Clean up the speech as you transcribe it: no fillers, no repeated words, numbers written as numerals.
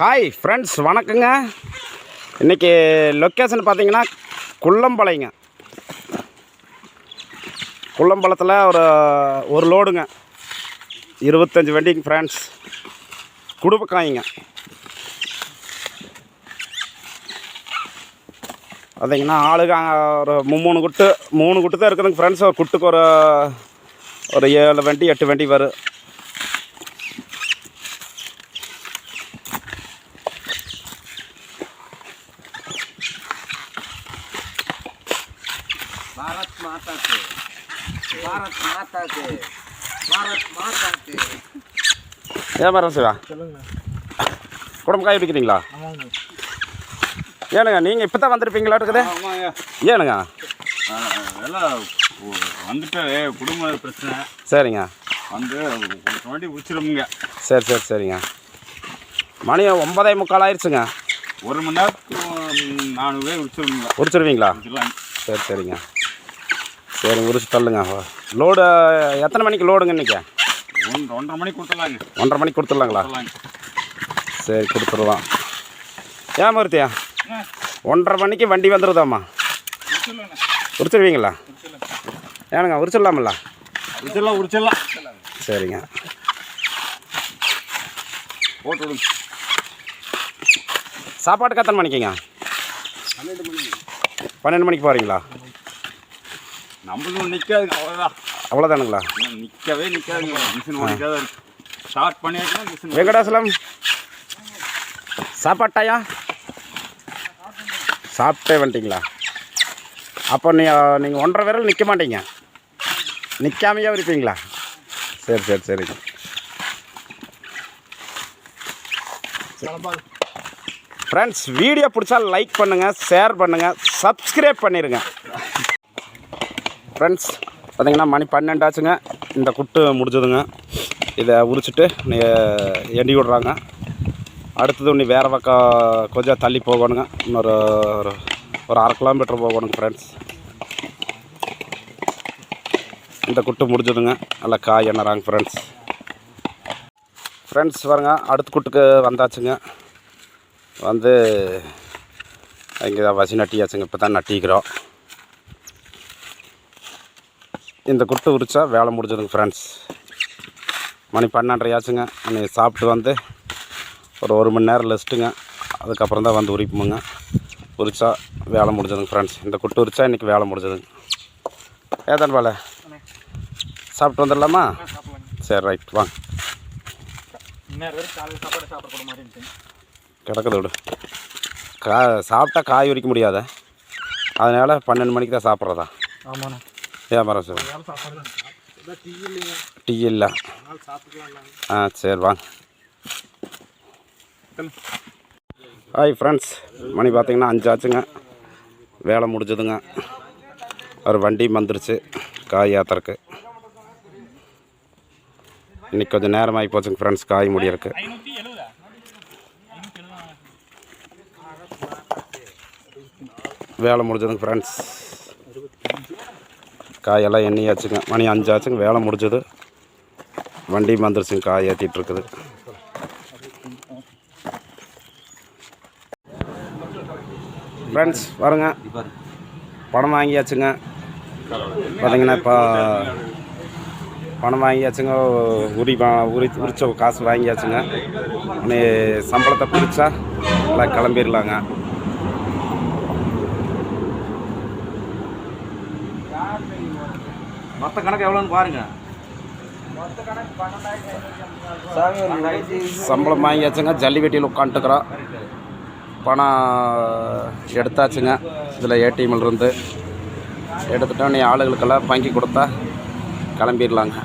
Hi friends, வணக்கங்க. இன்றைக்கி location பார்த்தீங்கன்னா குள்ளம்பாளையங்க. குள்ளம்பாளத்தில் ஒரு லோடுங்க, 25 வண்டிங்க ஃப்ரெண்ட்ஸ். குடும்பக்காய்ங்க. பார்த்தீங்கன்னா ஆளுங்க ஒரு 3 குட்டு தான் இருக்குதுங்க ஃப்ரெண்ட்ஸ். ஒரு குட்டுக்கு ஒரு 7 வண்டி 8 வண்டி வரும். भारत माता के भारत माता के भारत माता के வியாபாரம் சிவா குடும்பக்காய் விற்கிறீங்களா? ஏனுங்க நீங்கள் இப்போ தான் வந்திருப்பீங்களா இருக்குது? ஏனுங்க எல்லாம் வந்துட்டு குடும்ப பிரச்சனை. சரிங்க, வந்து வண்டி உச்சிருமுங்க. சரிங்க. மணி 9:45 ஆயிடுச்சுங்க. 1 மணி நேரத்துக்கு 400 உச்சிருமுங்க. உரிச்சிருவீங்களா? சரிங்க. உரிச்சு தள்ளுங்க. லோடு எத்தனை மணிக்கு லோடுங்க இன்றைக்கி? 1:30 மணிக்கு கொடுத்துடலாங்க. 1:30 மணிக்கு கொடுத்துடலாங்களா? சரி, கொடுத்துருவோம். ஏன் மூர்த்தியா 1:30 மணிக்கு வண்டி வந்துடுதாம்மா? உரிச்சிருவீங்களா? ஏனுங்க உரிச்சிடலாமில்ல? உரிச்சிடலாம். சரிங்க, போட்டு விடுங்க. சாப்பாட்டுக்கு எத்தனை மணிக்குங்க? 12 மணிக்கு போகிறீங்களா? நம்மளும் நிற்காதுங்க, அவ்வளோதான். அவ்வளோதானுங்களா? நிற்கவே நிற்காதுங்க. மிஷின் ஓடிக்காத இருக்கு. ஸ்டார்ட் பண்ணியாச்சுன்னா மிஷின். வெங்கடாசலம் சாப்பாட்டாயா சாப்பிட்டே வந்துட்டிங்களா? அப்போ நீங்கள் 1:30 விரல் நிற்க மாட்டீங்க, நிற்காமையே இருப்பீங்களா? சரிங்க. ஃப்ரெண்ட்ஸ், வீடியோ பிடிச்சா லைக் பண்ணுங்கள், ஷேர் பண்ணுங்கள், சப்ஸ்கிரைப் பண்ணிடுங்க. ஃப்ரெண்ட்ஸ், பார்த்தீங்கன்னா மணி 12 ஆச்சுங்க. இந்த குட்டு முடிஞ்சதுங்க. இதை உரிச்சிட்டு எண்ணி விட்றாங்க. அடுத்தது இன்னும் வேறு பக்கம் கொஞ்சம் தள்ளி போகணுங்க. இன்னொரு 1/2 கிலோமீட்டர் போகணுங்க ஃப்ரெண்ட்ஸ். இந்த குட்டு முடிஞ்சதுங்க. நல்லா காய் எண்ணறாங்க ஃப்ரெண்ட்ஸ். பாருங்க, அடுத்த குட்டுக்கு வந்தாச்சுங்க. வந்து இங்கே தான் வசி நட்டியாச்சுங்க. இப்போ தான் நட்டிக்கிறோம். இந்த குட்டு உரிச்சா வேலை முடிஞ்சதுங்க ஃப்ரெண்ட்ஸ். மணி 12:30 ஆச்சுங்க. அன்றைக்கி சாப்பிட்டு வந்து ஒரு 1 மணி நேரம் ரெஸ்ட்டுங்க. அதுக்கப்புறம் தான் வந்து உரிப்போமுங்க. உரிச்சா வேலை முடிஞ்சதுங்க ஃப்ரெண்ட்ஸ். இந்த குட்டு உரிச்சா இன்றைக்கி வேலை முடிஞ்சதுங்க. ஏதான் வேலை சாப்பிட்டு வந்துடலாமா? சரி, ரைட், வாங்க. கிடக்குது விடு. சாப்பிட்டா காய் உரிக்க முடியாத, அதனால் 12 மணிக்கு தான் சாப்பிட்றதா? ஆமாண்ணா. வியாபாரம் சார் டீ இல்லை. சரி, வாங்க. ஹாய் ஃப்ரெண்ட்ஸ், மணி பார்த்திங்கன்னா 5 ஆச்சுங்க. வேலை முடிஞ்சதுங்க. ஒரு வண்டி வந்துருச்சு காய் ஏற்றுறக்கு. இன்றைக்கி கொஞ்சம் நேரமாகி போச்சுங்க ஃப்ரெண்ட்ஸ் காய் முடியறக்கு. வேலை முடிஞ்சதுங்க ஃப்ரெண்ட்ஸ். காயெல்லாம் எண்ணியாச்சுங்க. மணி 5 ஆச்சுங்க. வேலை முடிஞ்சது. வண்டி வந்துருச்சுங்க, காய் ஏற்றிட்டு இருக்குது. ஃப்ரெண்ட்ஸ் பாருங்க, பணம் வாங்கியாச்சுங்க. பார்த்தீங்கன்னா இப்போ பணம் வாங்கியாச்சுங்க. உரிச்ச காசு வாங்கியாச்சுங்க. நீ சம்பளத்தை பிடிச்சா எல்லாம் கிளம்பிடலாங்க. மொத்த கணக்கு எவ்வளோன்னு பாருங்க. சம்பளம் வாங்கியாச்சுங்க. ஜல்லிக்கட்டியில் உட்காந்துட்டுக்கிறோம். பணம் எடுத்தாச்சுங்க. இதில் ஏடிஎம்மில் இருந்து எடுத்துட்டோம். நீ ஆளுகளுக்கெல்லாம் வாங்கி கொடுத்தா கிளம்பிடலாங்க.